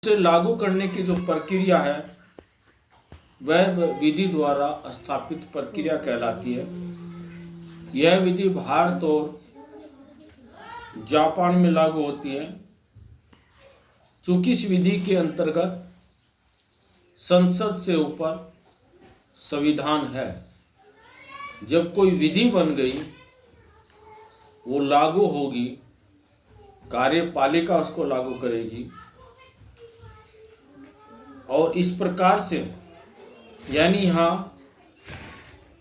उसे लागू करने की जो प्रक्रिया है वह विधि द्वारा स्थापित प्रक्रिया कहलाती है। यह विधि भारत और जापान में लागू होती है। चूंकि इस विधि के अंतर्गत संसद से ऊपर संविधान है, जब कोई विधि बन गई वो लागू होगी, कार्यपालिका उसको लागू करेगी और इस प्रकार से यानी यहाँ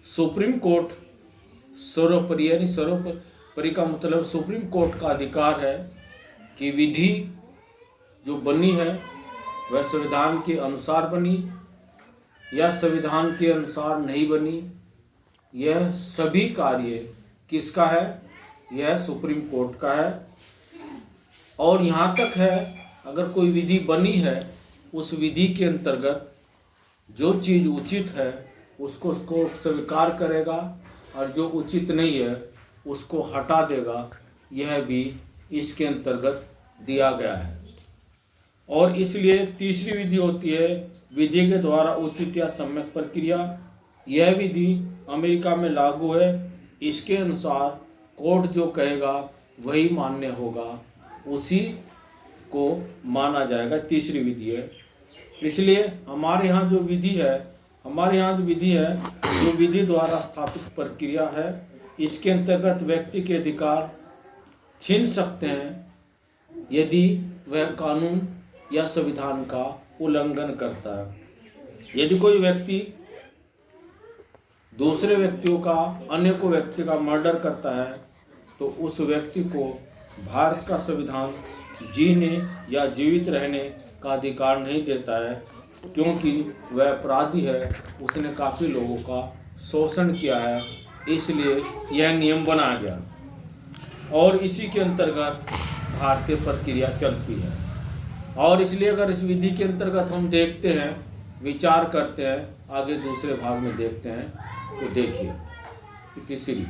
सुप्रीम कोर्ट सर्वोपरि, यानी सर्वोपरि का मतलब सुप्रीम कोर्ट का अधिकार है कि विधि जो बनी है वह संविधान के अनुसार बनी या संविधान के अनुसार नहीं बनी, यह सभी कार्य किसका है? यह सुप्रीम कोर्ट का है। और यहाँ तक है, अगर कोई विधि बनी है उस विधि के अंतर्गत जो चीज़ उचित है उसको कोर्ट स्वीकार करेगा और जो उचित नहीं है उसको हटा देगा। यह भी इसके अंतर्गत दिया गया है। और इसलिए तीसरी विधि होती है विधि के द्वारा उचित या सम्यक प्रक्रिया। यह विधि अमेरिका में लागू है। इसके अनुसार कोर्ट जो कहेगा वही मान्य होगा, उसी को माना जाएगा। तीसरी विधि है। इसलिए हमारे यहाँ जो विधि है, जो विधि द्वारा स्थापित प्रक्रिया है, इसके अंतर्गत व्यक्ति के अधिकार छीन सकते हैं यदि वह कानून या संविधान का उल्लंघन करता है। यदि कोई व्यक्ति दूसरे व्यक्तियों का, अन्य को व्यक्ति का मर्डर करता है तो उस व्यक्ति को भारत का संविधान जीने या जीवित रहने का अधिकार नहीं देता है, क्योंकि वह अपराधी है, उसने काफ़ी लोगों का शोषण किया है, इसलिए यह नियम बनाया गया और इसी के अंतर्गत भारतीय प्रक्रिया चलती है। और इसलिए अगर इस विधि के अंतर्गत हम देखते हैं, विचार करते हैं, आगे दूसरे भाग में देखते हैं, तो देखिए तीसरी